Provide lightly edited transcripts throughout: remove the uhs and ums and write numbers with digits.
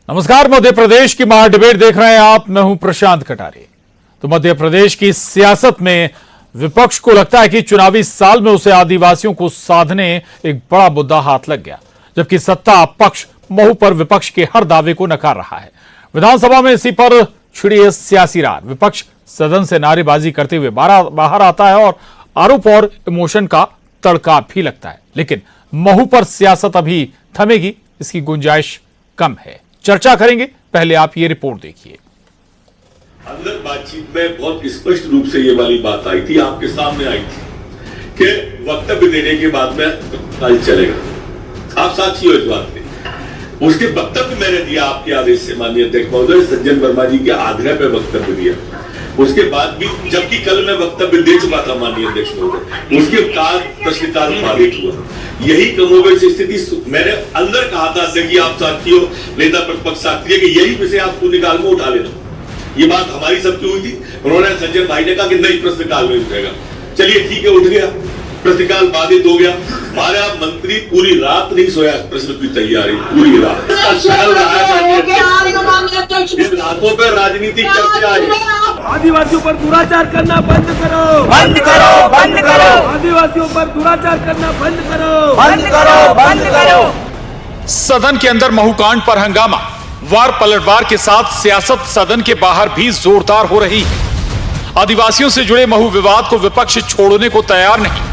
नमस्कार, मध्य प्रदेश की महा डिबेट देख रहे हैं आप। मैं हूं प्रशांत कटारे। तो मध्य प्रदेश की सियासत में विपक्ष को लगता है कि चुनावी साल में उसे आदिवासियों को साधने एक बड़ा मुद्दा हाथ लग गया, जबकि सत्ता पक्ष महू पर विपक्ष के हर दावे को नकार रहा है। विधानसभा में इसी पर छिड़ी है सियासी रार। विपक्ष सदन से नारेबाजी करते हुए बाहर आता है और आरोप और इमोशन का तड़का भी लगता है, लेकिन महू पर सियासत अभी थमेगी, इसकी गुंजाइश कम है। चर्चा करेंगे, पहले आप ये रिपोर्ट देखिए। अंदर बातचीत में बहुत स्पष्ट रूप से ये वाली बात आई थी, आपके सामने आई थी कि वक्तव्य देने के बाद में कल चलेगा। आप साथी हो इस बात में। उसके वक्तव्य मैंने दिया आपके आदेश से, माननीय अध्यक्ष महोदय सज्जन वर्मा जी के आग्रह पे वक्तव्य दिया। उसके बाद भी, जबकि कल मैं वक्तव्य दे चुका था माननीय अध्यक्ष महोदय, उसके बाद प्रश्नकाल पारित हुआ। यही कमोबेश स्थिति मैंने अंदर कहा था कि आप साथी हो, नेता प्रतिपक्ष साथी है, कि यही विषय आप शून्यकाल में उठा लेना। ये बात हमारी सबकी हुई थी। उन्होंने सज्जन भाई ने कहा कि नहीं, प्रश्नकाल में उठेगा। चलिए ठीक है, उठ गया, प्रश्नकाल बाधित हो गया। हमारा मंत्री पूरी रात नहीं सोया, प्रश्न की तैयारी पूरी रात चल रहा है। इस रातों पर राजनीतिक चर्चा है। आदिवासियों पर दुराचार करना बंद करो, बंद करो, बंद करो। आदिवासियों पर दुराचार करना बंद करो, बंद करो, बंद करो। सदन के अंदर महू कांड पर हंगामा, वार पलटवार के साथ सियासत सदन के बाहर भी जोरदार हो रही है। आदिवासियों से जुड़े महू विवाद को विपक्ष छोड़ने को तैयार नहीं।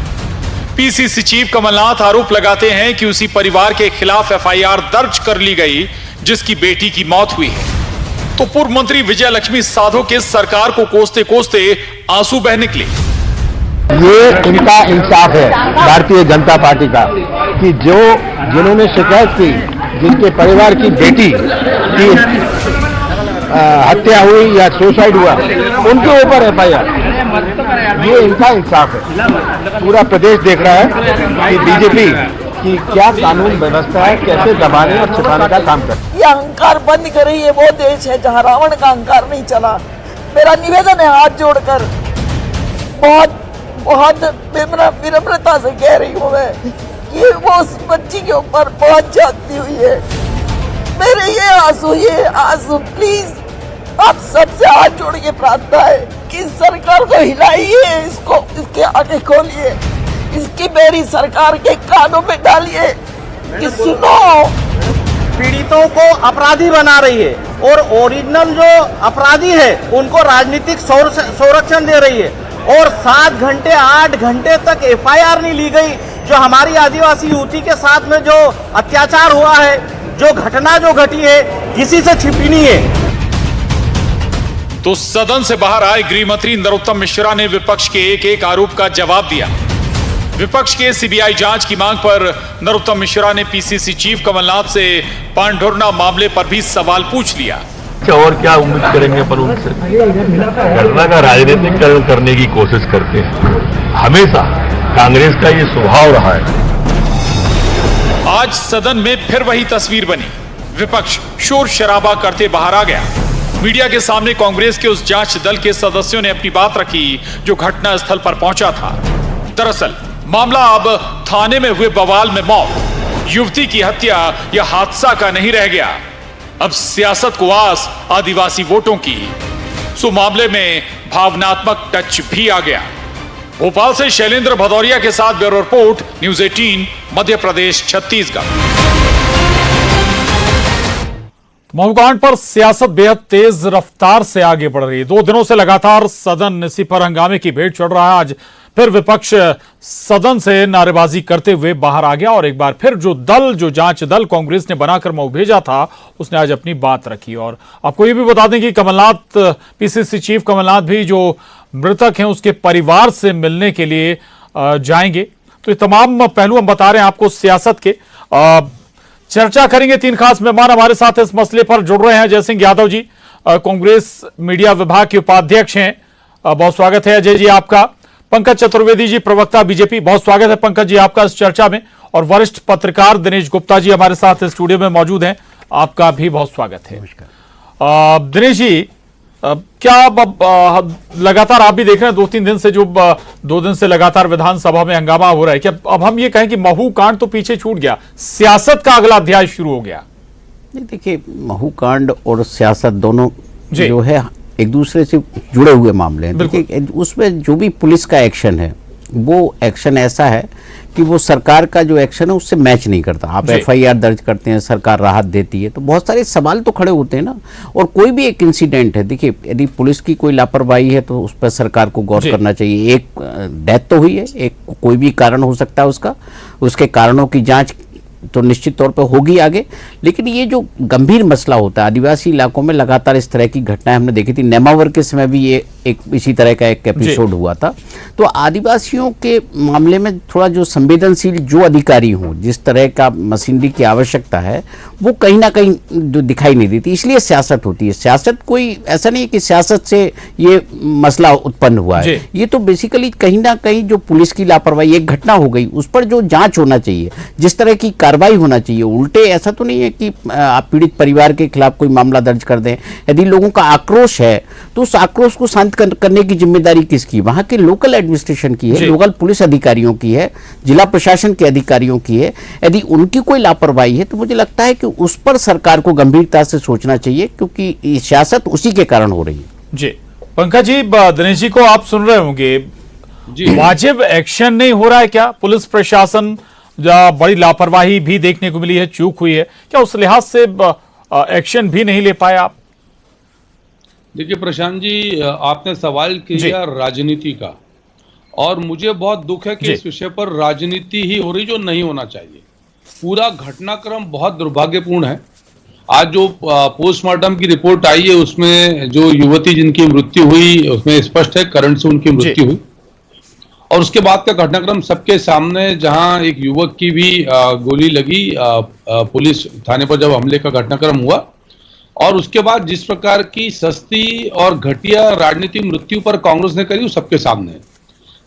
पीसीसी चीफ कमलनाथ आरोप लगाते हैं कि उसी परिवार के खिलाफ एफआईआर दर्ज कर ली गई जिसकी बेटी की मौत हुई है। तो पूर्व मंत्री विजय लक्ष्मी साधो के सरकार को कोसते कोसते आंसू बह निकले। ये इनका इंसाफ है भारतीय जनता पार्टी का कि जिन्होंने शिकायत की, जिनके परिवार की बेटी की हत्या हुई या सुसाइड हुआ, उनके ऊपर एफआईआर, ये इनका इंसाफ है। पूरा प्रदेश देख रहा है कि बीजेपी कि क्या कानून व्यवस्था है, कैसे दबाने और छिपाने का काम कर। ये अहंकार बंद करे। ये वो देश है जहाँ रावण का अहंकार नहीं चला। मेरा निवेदन है हाथ जोड़कर, बहुत बहुत विनम्रता से कह रही हूँ मैं कि वो उस बच्ची के ऊपर बहुत जाती हुई है। मेरे ये आंसू प्लीज आप सबसे हाथ जोड़ के प्रार्थना है कि सरकार को हिलाइए, इसके आगे खोलिए, इसकी मेरी सरकार के कानों में डालिए कि सुनो। पीड़ितों को अपराधी बना रही है और ओरिजिनल जो अपराधी है उनको राजनीतिक संरक्षण दे रही है। और 7 घंटे 8 घंटे तक एफआईआर नहीं ली गई। जो हमारी आदिवासी युवती के साथ में जो अत्याचार हुआ है, जो घटना जो घटी है, किसी से छिपी नहीं है। तो सदन से बाहर आए गृह मंत्री नरोत्तम मिश्रा ने विपक्ष के एक एक आरोप का जवाब दिया। विपक्ष के सीबीआई जांच की मांग पर नरोत्तम मिश्रा ने पीसीसी चीफ कमलनाथ से पांढुर्णा मामले पर भी सवाल पूछ लिया। और क्या उम्मीद करेंगे पर उनसे? घटना का राजनीतिकरण करने की कोशिश करते हैं। हमेशा कांग्रेस का ये स्वभाव रहा है। आज सदन में फिर वही तस्वीर बनी। विपक्ष शोर शराबा करते बाहर आ गया। मीडिया के सामने कांग्रेस के उस जांच दल के सदस्यों ने अपनी बात रखी जो घटना स्थल पर पहुंचा था। दरअसल मामला अब थाने में हुए बवाल में मौत, युवती की हत्या या हादसा का नहीं रह गया। अब सियासत को आस आदिवासी वोटों की। सो मामले में भावनात्मक टच भी आ गया। भोपाल से शैलेंद्र भदौरिया के साथ bureau report, news 18 Madhya Pradesh Chhattisgarh. Mhow कांड पर सियासत बेहद तेज रफ्तार से आगे बढ़ रही है। 2 दिनों से लगातार सदन इसी पर हंगामे की भेंट चढ़ रहा है। आज फिर विपक्ष सदन से नारेबाजी करते हुए बाहर आ गया और एक बार फिर जो जांच दल कांग्रेस ने बनाकर महू भेजा था, उसने आज अपनी बात रखी। और आपको ये भी बता दें कि कमलनाथ, पीसीसी चीफ कमलनाथ भी जो मृतक हैं उसके परिवार से मिलने के लिए जाएंगे। तो ये तमाम पहलू हम बता रहे हैं आपको सियासत के। चर्चा करेंगे। 3 खास मेहमान हमारे साथ इस मसले पर जुड़ रहे हैं। अजय सिंह यादव जी कांग्रेस मीडिया विभाग के उपाध्यक्ष हैं, बहुत स्वागत है अजय जी आपका। पंकज चतुर्वेदी जी प्रवक्ता बीजेपी, बहुत स्वागत है पंकज जी आपका इस चर्चा में। और वरिष्ठ पत्रकार दिनेश गुप्ता जी हमारे साथ स्टूडियो में मौजूद हैं, आपका भी बहुत स्वागत है। दिनेश जी, क्या लगातार आप भी देख रहे हैं 2-3 दिन से, जो 2 दिन से लगातार विधानसभा में हंगामा हो रहा है, क्या अब हम ये कहें कि महू कांड तो पीछे छूट गया, सियासत का अगला अध्याय शुरू हो गया? नहीं, देखिए, महू कांड और सियासत दोनों जी। जो है एक दूसरे से जुड़े हुए मामले हैं। देखिए, उसमें जो भी पुलिस का एक्शन है वो एक्शन ऐसा है कि वो सरकार का जो एक्शन है उससे मैच नहीं करता। आप FIR दर्ज करते हैं, सरकार राहत देती है, तो बहुत सारे सवाल तो खड़े होते हैं ना। और कोई भी एक इंसिडेंट है, देखिए, यदि पुलिस की कोई लापरवाही है तो उस पर सरकार को गौर करना चाहिए। एक डेथ तो हुई है, एक कोई भी कारण हो सकता है उसका, उसके कारणों की जांच तो निश्चित तौर पर होगी आगे। लेकिन ये जो गंभीर मसला होता है, आदिवासी इलाकों में लगातार इस तरह की घटनाएं हमने देखी थी। नेमावर के समय भी ये एक इसी तरह का एक एपिसोड हुआ था। तो आदिवासियों के मामले में थोड़ा जो संवेदनशील जो अधिकारी हों, जिस तरह का मशीनरी की आवश्यकता है, वो कहीं ना कहीं जो दिखाई नहीं देती। इसलिए सियासत होती है। सियासत कोई ऐसा नहीं है कि सियासत से ये मसला उत्पन्न हुआ है। ये तो बेसिकली कहीं ना कहीं जो पुलिस की लापरवाही, एक घटना हो गई, उस पर जो जांच होना चाहिए, जिस तरह की कार्रवाई होना चाहिए। उल्टे ऐसा तो नहीं है कि आप पीड़ित परिवार के खिलाफ कोई मामला दर्ज कर दें। यदि लोगों का आक्रोश है तो उस आक्रोश को शांत करने की जिम्मेदारी किसकी? वहां के लोकल एडमिनिस्ट्रेशन की है, लोकल पुलिस अधिकारियों की है, जिला प्रशासन के अधिकारियों की है। यदि उनकी कोई लापरवाही है तो मुझे लगता है कि उस पर सरकार को गंभीरता से सोचना चाहिए, क्योंकि ये सियासत उसी के कारण हो रही है। जी पंकज जी, दिनेश जी को आप सुन रहे होंगे, वाजिब एक्शन नहीं हो रहा है क्या? पुलिस प्रशासन बड़ी लापरवाही भी देखने को मिली है, चूक हुई है क्या? उस लिहाज से एक्शन भी नहीं ले पाए आप? देखिए प्रशांत जी, आपने सवाल किया राजनीति का, और मुझे बहुत दुख है कि इस विषय पर राजनीति ही हो रही जो नहीं होना चाहिए। पूरा घटनाक्रम बहुत दुर्भाग्यपूर्ण है। आज जो पोस्टमार्टम की रिपोर्ट आई है उसमें जो युवती जिनकी मृत्यु हुई, उसमें स्पष्ट है करंट से उनकी मृत्यु हुई। और उसके बाद का घटनाक्रम सबके सामने, जहां एक युवक की भी गोली लगी पुलिस थाने पर जब हमले का घटनाक्रम हुआ, और उसके बाद जिस प्रकार की सस्ती और घटिया राजनीति मृत्यु पर कांग्रेस ने करी, वो सबके सामने है।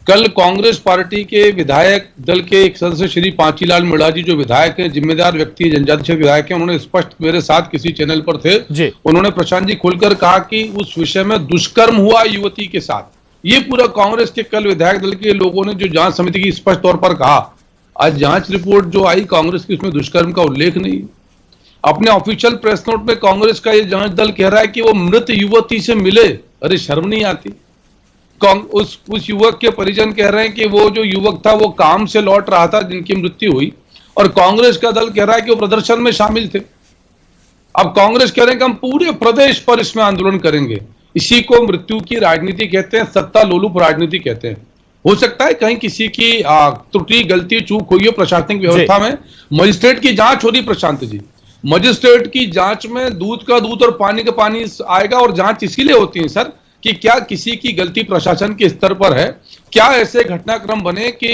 कल कांग्रेस पार्टी के विधायक दल के एक सदस्य श्री पांचीलाल मीणा जी, जो विधायक है, जिम्मेदार व्यक्ति, जनजातीय विधायक है, उन्होंने स्पष्ट मेरे साथ किसी चैनल पर थे, उन्होंने प्रशांत जी खुलकर कहा कि उस विषय में दुष्कर्म हुआ युवती के साथ। ये पूरा कांग्रेस के कल विधायक दल के लोगों ने जो जांच समिति की स्पष्ट तौर पर कहा। आज जांच रिपोर्ट जो आई कांग्रेस की, उसमें दुष्कर्म का उल्लेख नहीं। अपने ऑफिशियल प्रेस नोट में कांग्रेस का ये जांच दल कह रहा है कि वो मृत युवती से मिले। अरे शर्म नहीं आती? उस युवक के परिजन कह रहे हैं कि वो जो युवक था वो काम से लौट रहा था जिनकी मृत्यु हुई, और कांग्रेस का दल कह रहा है कि वो प्रदर्शन में शामिल थे। अब कांग्रेस कह रहे हैं कि हम पूरे प्रदेश पर इसमें आंदोलन करेंगे। इसी को मृत्यु की राजनीति कहते हैं, सत्ता लोलुप राजनीति कहते हैं। हो सकता है कहीं किसी की त्रुटि, गलती, चूक हुई हो प्रशासनिक व्यवस्था में। मजिस्ट्रेट की जांच हो रही प्रशांत जी, मजिस्ट्रेट की जांच में दूध का दूध और पानी का पानी आएगा। और जांच इसीलिए होती है सर कि क्या किसी की गलती प्रशासन के स्तर पर है, क्या ऐसे घटनाक्रम बने कि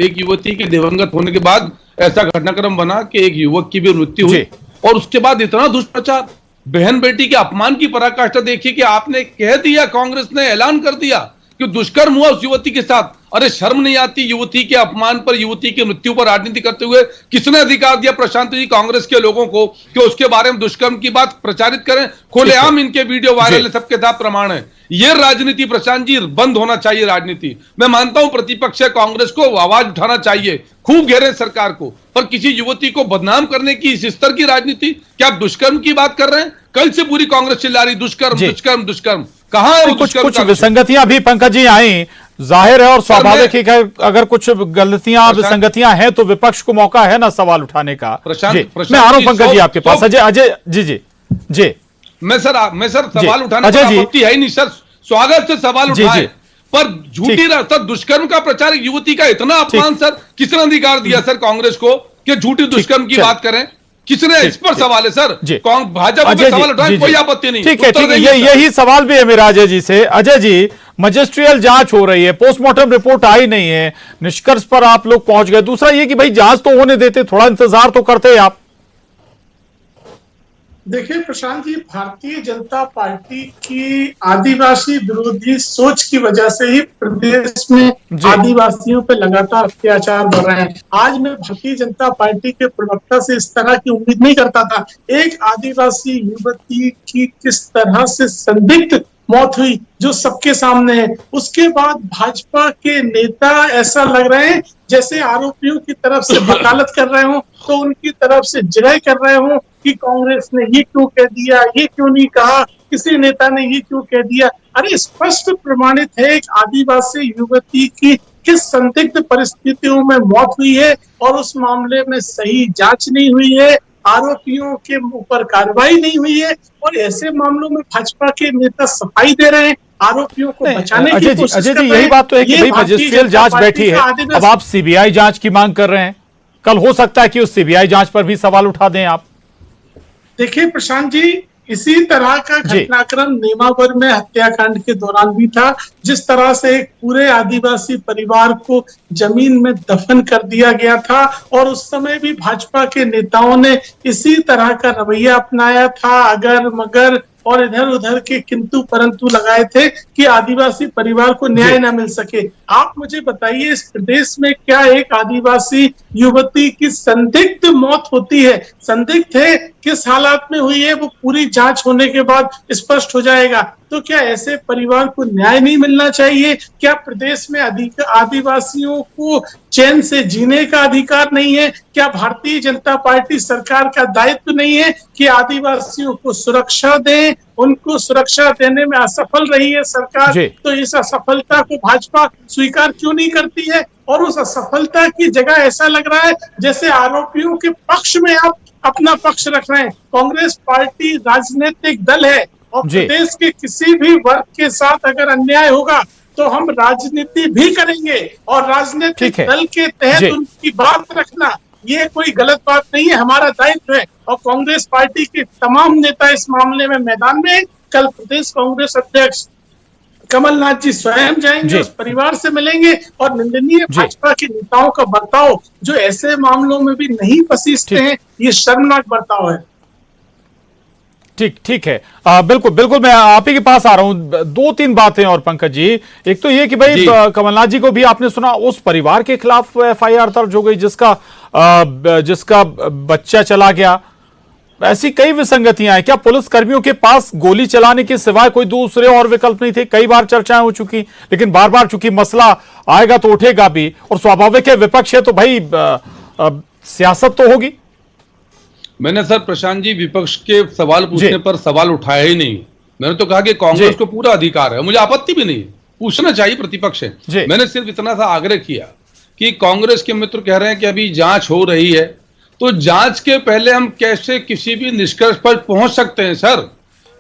एक युवती के दिवंगत होने के बाद ऐसा घटनाक्रम बना कि एक युवक की भी मृत्यु हुई, और उसके बाद इतना दुष्प्रचार, बहन बेटी के अपमान की पराकाष्ठा देखिए कि आपने कह दिया, कांग्रेस ने ऐलान कर दिया कि दुष्कर्म हुआ उस युवती के साथ। अरे शर्म नहीं आती? युवती के अपमान पर, युवती की मृत्यु पर राजनीति करते हुए किसने अधिकार दिया प्रशांत जी कांग्रेस के लोगों को कि उसके बारे में दुष्कर्म की बात प्रचारित करें? खुलेआम इनके वीडियो वायरल है, सबके साथ प्रमाण है। ये राजनीति प्रशांत जी बंद होना चाहिए। राजनीति मैं मानता हूं प्रतिपक्ष है, कांग्रेस को आवाज उठाना चाहिए, खूब घेरे सरकार को, पर किसी युवती को बदनाम करने की इस स्तर की राजनीति? क्या आप दुष्कर्म की बात कर रहे हैं? कल से पूरी कांग्रेस चिल्ला रही दुष्कर्म दुष्कर्म दुष्कर्म। कहां है वो दुष्कर्म? कुछ विसंगतियां भी पंकज जी आई, जाहिर है और स्वाभाविक है कि अगर कुछ गलतियां, विसंगतियां हैं तो विपक्ष को मौका है ना सवाल उठाने का। मैं आ रहा हूं पंकज जी आपके पास। अजय जी मैं सर सवाल उठाने की आपत्ति है ही नहीं सर, स्वागत से सवाल उठाए, पर झूठी रास्ता दुष्कर्म का प्रचार, युवती का इतना अपमान सर, किसने अधिकार दिया सर कांग्रेस को कि झूठी दुष्कर्म की बात करें? किसने? इस पर सवाल है सर। भाजपा पे सवाल उठाए, कोई आपत्ति नहीं। ठीक है, यही सवाल भी है मेरा अजय जी से। अजय जी, मजिस्ट्रियल जांच हो रही है, पोस्टमार्टम रिपोर्ट आई नहीं है, निष्कर्ष पर आप लोग पहुंच गए। दूसरा ये कि भाई जांच तो होने देते, थोड़ा इंतजार तो करते आप। देखिए प्रशांत जी, भारतीय जनता पार्टी की आदिवासी विरोधी सोच की वजह से ही प्रदेश में आदिवासियों पे लगातार अत्याचार बढ़ रहे हैं। आज मैं भारतीय जनता पार्टी के प्रवक्ता से इस तरह की उम्मीद नहीं करता था। एक आदिवासी युवती की किस तरह से संदिग्ध मौत हुई जो सबके सामने है, उसके बाद भाजपा के नेता ऐसा लग रहे हैं जैसे आरोपियों की तरफ से वकालत कर रहे हो तो उनकी तरफ से जिरह कर रहे हो कि कांग्रेस ने ये क्यों कह दिया, ये क्यों नहीं कहा, किसी नेता ने ये क्यों कह दिया। अरे स्पष्ट प्रमाणित है एक आदिवासी युवती की किस संदिग्ध परिस्थितियों में मौत हुई है और उस मामले में सही जांच नहीं हुई है, आरोपियों के ऊपर कार्रवाई नहीं हुई है, और ऐसे मामलों में भाजपा के नेता सफाई दे रहे हैं, आरोपियों को बचाने की कोशिश कर रहे हैं। यही बात तो है कि भाई मजिस्ट्रियल जांच बैठी है, अब आप सीबीआई जांच की मांग कर रहे हैं, कल हो सकता है कि उस सीबीआई जांच पर भी सवाल उठा दें आप। देखिए प्रशांत जी, इसी तरह का घटनाक्रम नेमावर में हत्याकांड के दौरान भी था, जिस तरह से एक पूरे आदिवासी परिवार को जमीन में दफन कर दिया गया था, और उस समय भी भाजपा के नेताओं ने इसी तरह का रवैया अपनाया था, अगर मगर और इधर उधर के किंतु परंतु लगाए थे कि आदिवासी परिवार को न्याय न मिल सके। आप मुझे बताइए, इस प्रदेश में क्या एक आदिवासी युवती की संदिग्ध मौत होती है? संदिग्ध है, किस हालात में हुई है वो पूरी जांच होने के बाद स्पष्ट हो जाएगा। तो क्या ऐसे परिवार को न्याय नहीं मिलना चाहिए? क्या प्रदेश में आदिवासियों को चैन से जीने का अधिकार नहीं है? क्या भारतीय जनता पार्टी सरकार का दायित्व नहीं है कि आदिवासियों को सुरक्षा दे? उनको सुरक्षा देने में असफल रही है सरकार, तो इस असफलता को भाजपा स्वीकार क्यों नहीं करती है? और उस असफलता की जगह ऐसा लग रहा है जैसे आरोपियों के पक्ष में आप अपना पक्ष रख रहे हैं। कांग्रेस पार्टी राजनीतिक दल है, और प्रदेश के किसी भी वर्ग के साथ अगर अन्याय होगा तो हम राजनीति भी करेंगे, और राजनीतिक दल के तहत उनकी बात रखना ये कोई गलत बात नहीं है, हमारा दायित्व है। और कांग्रेस पार्टी के तमाम नेता इस मामले में मैदान में। कल प्रदेश कांग्रेस अध्यक्ष कमलनाथ जी स्वयं जाएंगे, उस परिवार से मिलेंगे, और निंदनीय भाजपा के नेताओं का बर्ताव जो ऐसे मामलों में भी नहीं पसीजते हैं, ये शर्मनाक बर्ताव है। ठीक है, बिल्कुल मैं आप ही के पास आ रहा हूं। दो तीन बातें और पंकज जी, एक तो ये कि भाई कमलनाथ जी को भी आपने सुना उस परिवार के खिलाफ एफआईआर दर्ज हो गई जिसका बच्चा चला गया। ऐसी कई विसंगतियां हैं, क्या पुलिस कर्मियों के पास गोली चलाने के सिवाय कोई दूसरे और विकल्प नहीं थे? कई बार चर्चाएं हो चुकी, लेकिन बार बार चूंकि मसला आएगा तो उठेगा भी, और स्वाभाविक है विपक्ष है तो भाई सियासत तो होगी। मैंने सर प्रशांत जी विपक्ष के सवाल पूछने पर सवाल उठाया ही नहीं। मैंने तो कहा कि कांग्रेस को पूरा अधिकार है, मुझे आपत्ति भी नहीं, पूछना चाहिए, प्रतिपक्ष है। मैंने सिर्फ इतना सा आग्रह किया कि कांग्रेस के मित्र कह रहे हैं कि अभी जांच हो रही है, तो जांच के पहले हम कैसे किसी भी निष्कर्ष पर पहुंच सकते हैं सर?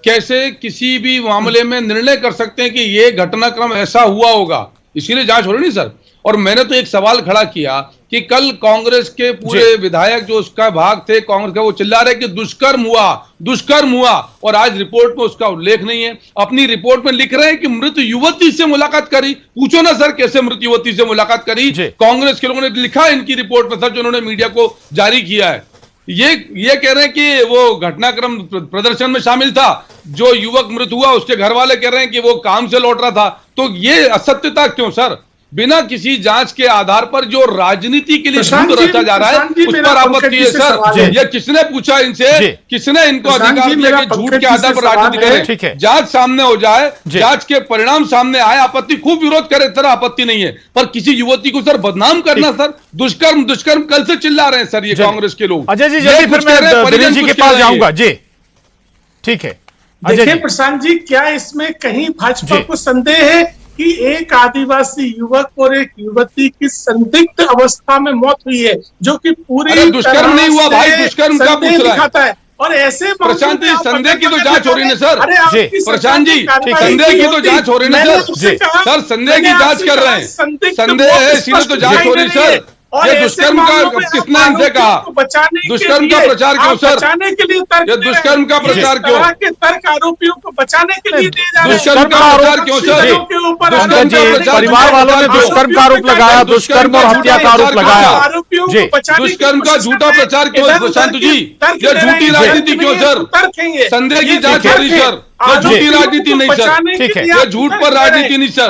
कैसे किसी भी मामले में निर्णय कर सकते हैं कि ये घटनाक्रम ऐसा हुआ होगा? इसीलिए जांच हो रही नहीं सर। और मैंने तो एक सवाल खड़ा किया कि कल कांग्रेस के पूरे विधायक जो उसका भाग थे कांग्रेस का, वो चिल्ला रहे कि दुष्कर्म हुआ, और आज रिपोर्ट में उसका उल्लेख नहीं है। अपनी रिपोर्ट में लिख रहे हैं कि मृत युवती से मुलाकात करी। पूछो ना सर कैसे मृत युवती से मुलाकात करी? कांग्रेस के लोगों ने लिखा है इनकी रिपोर्ट में सर, जो उन्होंने मीडिया को जारी किया है। ये कह रहे हैं कि वो घटनाक्रम प्रदर्शन में शामिल था, जो युवक मृत हुआ उसके घर वाले कह रहे हैं कि वो काम से लौट रहा था। तो ये असत्यता क्यों सर? बिना किसी जांच के आधार पर जो राजनीति के लिए झूठ रचा जा रहा है उस पर आपत्ति है सर। ये किसने पूछा इनसे? किसने इनको अधिकार दिया कि झूठ के आधार पर राजनीति करें? जांच सामने हो जाए, जांच के परिणाम सामने आए, आपत्ति खूब विरोध करे सर, आपत्ति नहीं है, पर किसी युवती को सर बदनाम करना सर, दुष्कर्म कल से चिल्ला रहे हैं सर ये कांग्रेस के लोग। अजय जी जल्दी फिर मैं दिनेश जी के पास जाऊंगा जी। ठीक है देखिए प्रशांत जी, क्या इसमें कहीं भाजपा को संदेह है कि एक आदिवासी युवक और एक युवती की संदिग्ध अवस्था में मौत हुई है, जो कि पूरी दुष्कर्म नहीं हुआ भाई, दुष्कर्म का पूछ रहा है। और ऐसे प्रशांत जी संदेह की तो जांच हो रही है सर। प्रशांत जी संदेह की तो जांच हो रही है सर, संदेह की जांच कर रहे हैं, संदेह है इसीलिए तो जांच हो रही है सर। ये दुष्कर्म का किसने इनसे कहा? दुष्कर्म का प्रचार क्यों सर? ये दुष्कर्म का प्रचार क्यों? तर्क आरोपियों को बचाने के लिए दुष्कर्म का प्रचार क्यों सर? परिवार वालों ने दुष्कर्म का आरोप लगाया, दुष्कर्म और हत्या का आरोप लगाया। दुष्कर्म का झूठा प्रचार क्यों शांतु जी? ये झूठी राजनीति क्यों सर? संदेह की जांच हो रही सर, ये झूठी राजनीति नहीं सर। ठीक है, ये झूठ पर राजनीति नहीं सर,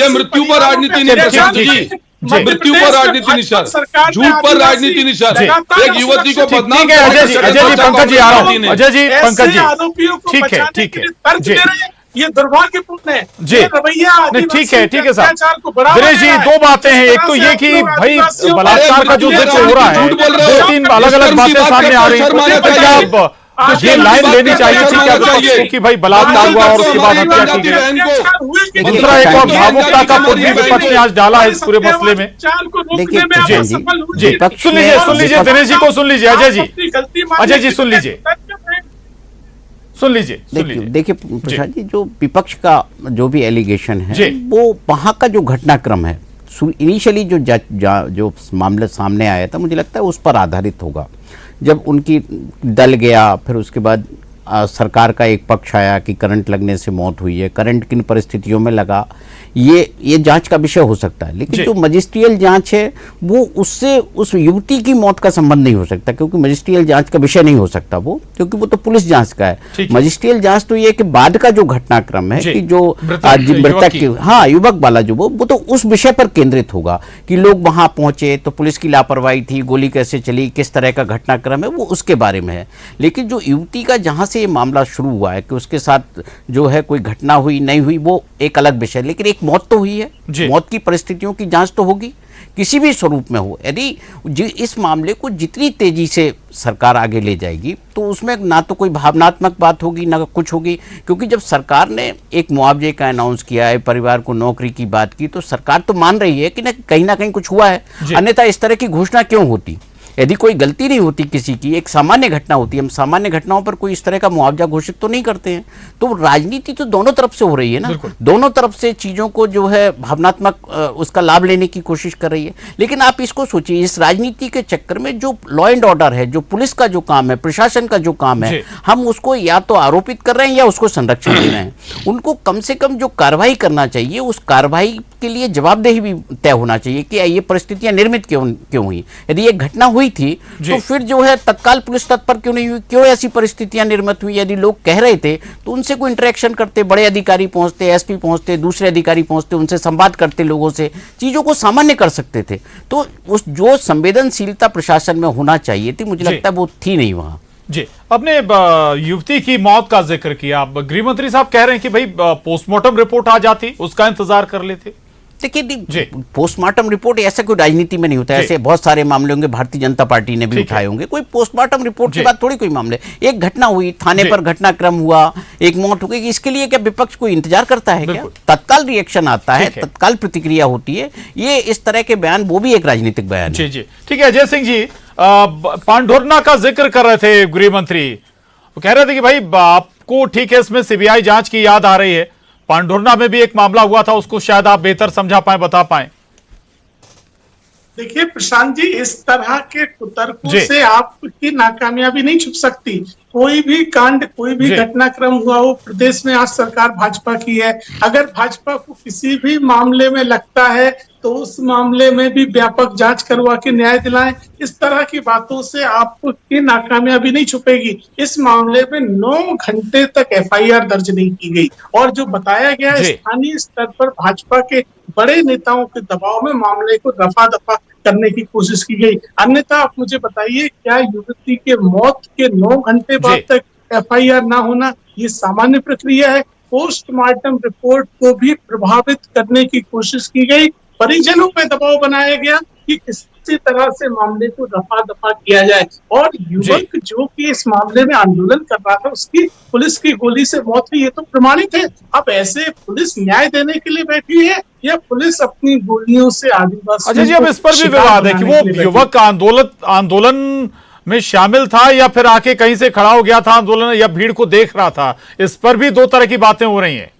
ये मृत्यु पर राजनीति नहीं प्रशांत जी, मृत्यु पर राजनीति नहीं सर, झूठ पर राजनीति नहीं सर, एक युवती को बदनाम। अजय जी पंकज जी आ रहा हूं, अजय जी पंकज जी ठीक है ये दुर्भाग्यपूर्ण है। जी। ये रवैया नहीं, ठीक है अत्याचार साहब। को बढ़ावा दिनेश जी, दे रहा है। दो बातें हैं। एक तो ये कि भाई बलात्कार का जो जिक्र हो रहा है, दो तीन अलग अलग बातें सामने आ रही हैं। क्या ये लाइन लेनी चाहिए थी क्या विपक्ष को कि भाई बलात्कार हुआ और उसके बाद हत्या की गई? दूसरा एक और भावुकता का पुट भी विपक्ष ने आज डाला है इस पूरे मसले में। देखिए जी, सुन लीजिए दिनेश जी को सुन लीजिए। अजय जी सुन लीजिए। देखिए प्रसाद जी, जो विपक्ष का जो भी एलिगेशन है वो वहां का जो घटनाक्रम है, इनिशियली जो मामला सामने आया था, मुझे लगता है उस पर आधारित होगा। जब उनकी दल गया, फिर उसके बाद सरकार का एक पक्ष आया कि करंट लगने से मौत हुई है, करंट किन परिस्थितियों में लगा, ये जांच का विषय हो सकता है। लेकिन जो मजिस्ट्रियल जांच है वो उससे उस युवती की मौत का संबंध नहीं हो सकता, क्योंकि मजिस्ट्रियल जांच का विषय नहीं हो सकता वो, क्योंकि वो तो पुलिस जांच का है। मजिस्ट्रियल जांच तो ये कि बाद का जो घटनाक्रम है कि जो मृतक की युवक वाला जो वो तो उस विषय पर केंद्रित होगा कि लोग वहां पहुंचे तो पुलिस की लापरवाही थी, गोली कैसे चली, किस तरह का घटनाक्रम है, वो उसके बारे में है। लेकिन जो युवती का जहां से ये मामला शुरू हुआ है कि उसके साथ जो है कोई घटना हुई नहीं हुई, वो एक अलग विषय। लेकिन एक मौत तो हुई है, मौत की परिस्थितियों की जांच तो होगी किसी भी स्वरूप में हो। यदि इस मामले को जितनी तेजी से सरकार आगे ले जाएगी तो उसमें ना तो कोई भावनात्मक बात होगी ना कुछ होगी, क्योंकि जब सरकार ने एक मुआवजे का अनाउंस किया है, परिवार को नौकरी की बात की, तो सरकार तो मान रही है कि ना कहीं कुछ हुआ है, अन्यथा इस तरह की घोषणा क्यों होती। यदि कोई गलती नहीं होती किसी की, एक सामान्य घटना होती है, हम सामान्य घटनाओं पर कोई इस तरह का मुआवजा घोषित तो नहीं करते हैं। तो राजनीति तो दोनों तरफ से हो रही है ना, दोनों तरफ से चीजों को जो है भावनात्मक उसका लाभ लेने की कोशिश कर रही है। लेकिन आप इसको सोचिए, इस राजनीति के चक्कर में जो लॉ एंड ऑर्डर है, जो पुलिस का जो काम है, प्रशासन का जो काम है, हम उसको या तो आरोपित कर रहे हैं या उसको संरक्षण दे रहे हैं। उनको कम से कम जो कार्रवाई करना चाहिए, उस कार्रवाई के लिए जवाबदेही भी तय होना चाहिए कि ये परिस्थितियां निर्मित क्यों हुई। यदि ये घटना हुई थी तो फिर जो है तत्काल पुलिस तत्पर क्यों नहीं हुई, क्यों ऐसी परिस्थितियां निर्मित हुई। यदि लोग कह रहे थे तो उनसे कोई इंटरेक्शन करते, बड़े अधिकारी पहुंचते, एसपी पहुंचते, दूसरे अधिकारी पहुंचते, उनसे संवाद करते, लोगों से चीजों को सामान्य कर सकते थे। तो उस जो संवेदनशीलता प्रशासन में होना चाहिए थी, मुझे लगता है वो थी नहीं वहां। जी, आपने युवती की मौत का जिक्र किया, गृह मंत्री साहब कह रहे हैं कि भाई पोस्टमार्टम रिपोर्ट आ जाती, उसका इंतजार कर लेते। देखिए, पोस्टमार्टम रिपोर्ट ऐसा कोई राजनीति में नहीं होता है। ऐसे बहुत सारे मामले होंगे, भारतीय जनता पार्टी ने भी उठाए होंगे। कोई पोस्टमार्टम रिपोर्ट के बाद थोड़ी कोई मामले, एक घटना हुई, थाने पर घटनाक्रम हुआ, एक मौत हो गई, इसके लिए क्या विपक्ष कोई इंतजार करता है क्या? तत्काल रिएक्शन आता है, तत्काल प्रतिक्रिया होती है। ये इस तरह के बयान, वो भी एक राजनीतिक बयान है। जी, ठीक है। अजय सिंह जी, पांढुर्ना का जिक्र कर रहे थे गृह मंत्री, वो कह रहे थे कि भाई आपको ठीक है इसमें सीबीआई जांच की याद आ रही है, पांढुर्ना में भी एक मामला हुआ था, उसको शायद आप बेहतर समझा पाए, बता पाए। देखिए प्रशांत जी, इस तरह के कुतर्कों से आपकी नाकामयाबी नहीं छुप सकती। कोई भी कांड, कोई भी घटनाक्रम हुआ हो, प्रदेश में आज सरकार भाजपा की है। अगर भाजपा को किसी भी मामले में लगता है तो उस मामले में भी व्यापक जांच करवा के न्याय दिलाएं। इस तरह की बातों से आपकी नाकामयाबी नहीं छुपेगी। इस मामले में 9 घंटे तक एफआईआर दर्ज नहीं की गई, और जो बताया गया स्थानीय स्तर पर भाजपा के बड़े नेताओं के दबाव में मामले को रफा दफा करने की कोशिश की गई। अन्यथा आप मुझे बताइए, क्या युवती के मौत के 9 घंटे बाद तक एफआईआर ना होना ये सामान्य प्रक्रिया है? पोस्टमार्टम रिपोर्ट को भी प्रभावित करने की कोशिश की गई, परिजनों पे दबाव बनाया गया कि किसी तरह से मामले को रफा दफा किया जाए। और युवक जो कि इस मामले में आंदोलन कर रहा था, उसकी पुलिस की गोली से मौत हुई, ये तो प्रमाणित है। अब ऐसे पुलिस न्याय देने के लिए बैठी है या पुलिस अपनी गोलियों से आदिवासी? अच्छा जी, अब इस पर भी विवाद है कि वो युवक आंदोलन में शामिल था या फिर आके कहीं से खड़ा हो गया था आंदोलन, या भीड़ को देख रहा था। इस पर भी दो तरह की बातें हो रही हैं।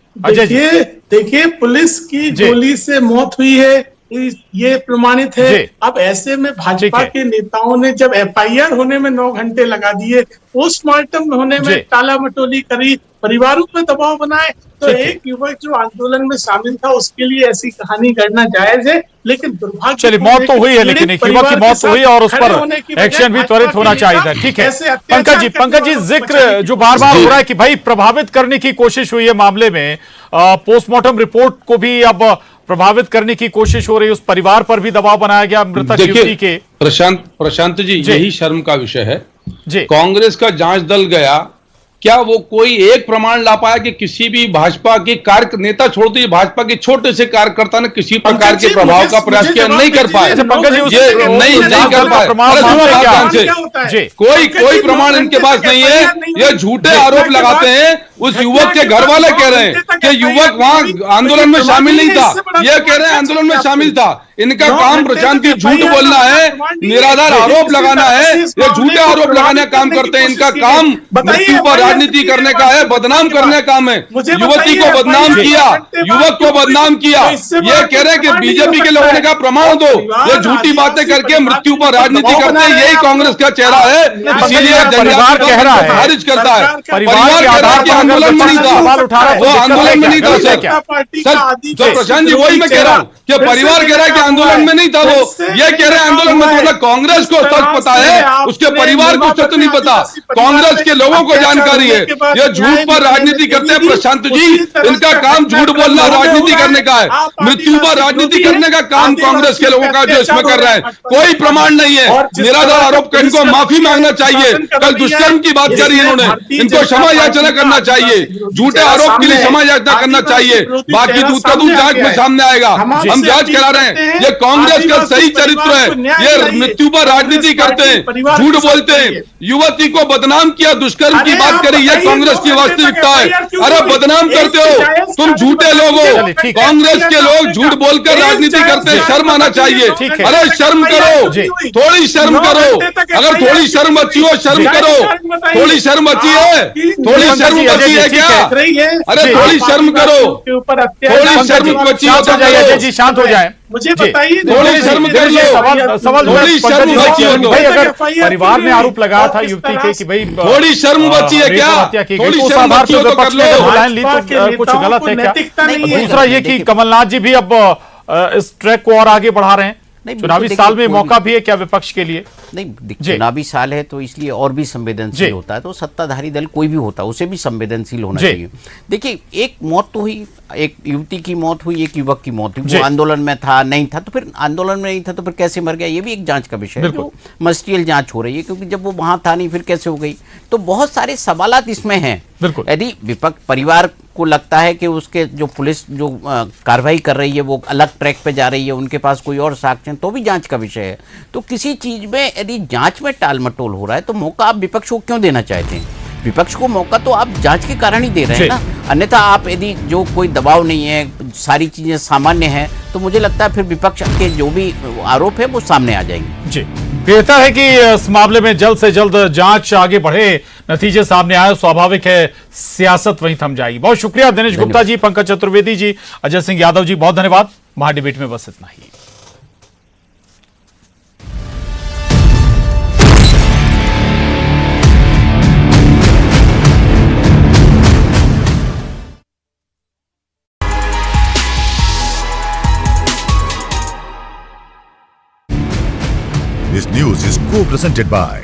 देखिए, पुलिस की गोली से मौत हुई है, ये प्रमाणित है। अब ऐसे में भाजपा के नेताओं ने जब एफआईआर होने में 9 घंटे लगा दिए, पोस्टमार्टम होने में टाला मटोली करी, परिवारों पर दबाव बनाए, तो एक युवक जो आंदोलन में शामिल था उसके लिए ऐसी कहानी गढ़ना जायज है। लेकिन दुर्भाग्य, चलिए मौत तो हुई है, लेकिन एक युवक की मौत हुई और उस पर एक्शन भी त्वरित होना चाहिए था। ठीक है पंकज जी, जिक्र जो बार बार हो रहा है कि भाई प्रभावित करने की कोशिश हुई है मामले में, पोस्टमार्टम रिपोर्ट को भी अब प्रभावित करने की कोशिश हो रही है, उस परिवार पर भी दबाव बनाया गया मृतक युवती के। प्रशांत जी, यही शर्म का विषय है। कांग्रेस का जांच दल गया क्या वो कोई एक प्रमाण ला पाया कि किसी भी भाजपा के कार्य नेता छोड़ते भाजपा के छोटे से कार्यकर्ता ने किसी प्रकार के प्रभाव का प्रयास किया? नहीं कर पाए, ये नहीं कर पाए। कोई प्रमाण इनके पास नहीं है। ये झूठे आरोप लगाते हैं। उस युवक के घर वाले कह रहे हैं कि युवक वहां आंदोलन में शामिल नहीं था, ये कह रहे हैं आंदोलन में शामिल था। इनका काम प्रशांत जी झूठ बोलना है, निराधार आरोप लगाना है। ये झूठे आरोप लगाने का काम करते हैं। इनका काम मृत्यु पर राजनीति करने का है, बदनाम करने का काम है। युवती को बदनाम किया, युवक को बदनाम किया। ये कह रहे हैं कि बीजेपी के लोगों ने कहा प्रमाण दो। ये झूठी बातें करके मृत्यु पर राजनीति करते हैं। यही कांग्रेस का चेहरा है। इसीलिए परिवार कह रहा है, खारिज करता है। परिवार कह रहा है कि आंदोलन में नहीं था, वो आंदोलन में नहीं था सर। तो प्रशांत जी वही मैं कह रहा हूँ कि परिवार कह रहा है कि आंदोलन में नहीं था वो। ये कह रहे हैं आंदोलन में था। कांग्रेस को सच पता है, उसके परिवार को सच नहीं पता। कांग्रेस के लोगों को जानकारी है। ये झूठ पर राजनीति करते हैं प्रशांत जी। इनका काम झूठ बोलना, राजनीति करने का है। मृत्यु पर राजनीति करने का काम कांग्रेस के लोगों का जो इसमें कर रहे हैं। कोई प्रमाण नहीं है। निराधार आरोप का इनको माफी मांगना चाहिए। कल दुष्कर्म की बात करी इन्होंने, इनको क्षमा याचना करना चाहिए। झूठे आरोप के लिए क्षमा याचना करना चाहिए। बाकी दूध का दूध जांच में सामने आएगा। हम जांच करा रहे हैं। ये कांग्रेस का सही चरित्र है। ये मृत्यु पर राजनीति करते हैं, झूठ बोलते हैं। युवती को बदनाम किया, दुष्कर्म की बात करी, ये कांग्रेस की वास्तविकता है। अरे बदनाम करते हो तुम, झूठे लोग हो। कांग्रेस के लोग झूठ बोलकर राजनीति करते हैं। शर्म आना चाहिए। अरे शर्म करो, थोड़ी शर्म करो। अगर थोड़ी शर्म बची हो, शर्म करो। थोड़ी शर्म बची है, थोड़ी शर्म बची है क्या? अरे थोड़ी शर्म करो, थोड़ी शर्म बची हो तो करो। जी शांत हो जाए, मुझे बताइए, थोड़ी शर्म कर लो। सवाल थोड़ी शर्म बची हो तो। भाई अगर परिवार ने आरोप लगाया था युवती के कि भाई थोड़ी शर्म बची है क्या? थोड़ी शर्म बची हो तो कर लो। लाइन ली तो कुछ गलत है क्या? दूसरा ये कि कमलनाथ जी भी अब इस ट्रैक को और आगे बढ़ा रहे हैं। चुनावी साल में मौका भी है क्या विपक्ष के लिए? नहीं, चुनावी साल है तो इसलिए और भी संवेदनशील होता है। तो सत्ताधारी दल कोई भी होता है उसे भी संवेदनशील होना चाहिए। देखिए, एक मौत तो हुई, एक युवती की मौत हुई, एक युवक की मौत हुई। वो आंदोलन में था, नहीं था, तो फिर आंदोलन में नहीं था तो फिर कैसे मर गया? ये भी एक जांच का विषय है, जो मस्टियल जांच हो रही है। क्योंकि जब वो वहां था नहीं, फिर कैसे हो गई? तो बहुत सारे सवालात इसमें हैं। यदि विपक्ष परिवार को लगता है कि उसके जो पुलिस जो कार्रवाई कर रही है वो अलग ट्रैक पे जा रही है, उनके पास कोई और साक्ष्य, तो भी जांच का विषय है। तो किसी चीज में यदि जांच में टाल मटोल हो रहा है तो मौका आप विपक्ष को क्यों देना चाहते हैं? विपक्ष को मौका तो आप जांच के कारण ही दे रहे हैं ना। अन्यथा आप यदि जो कोई दबाव नहीं है, सारी चीजें सामान्य हैं, तो मुझे लगता है फिर विपक्ष के जो भी आरोप है वो सामने आ जाएंगे। जी, बेहतर है कि इस मामले में जल्द से जल्द जांच आगे बढ़े, नतीजे सामने आए। स्वाभाविक है सियासत वहीं थम जाएगी। बहुत शुक्रिया दिनेश गुप्ता जी, पंकज चतुर्वेदी जी, अजय सिंह यादव जी, बहुत धन्यवाद। महाडिबेट में बस इतना ही। This news is co-presented by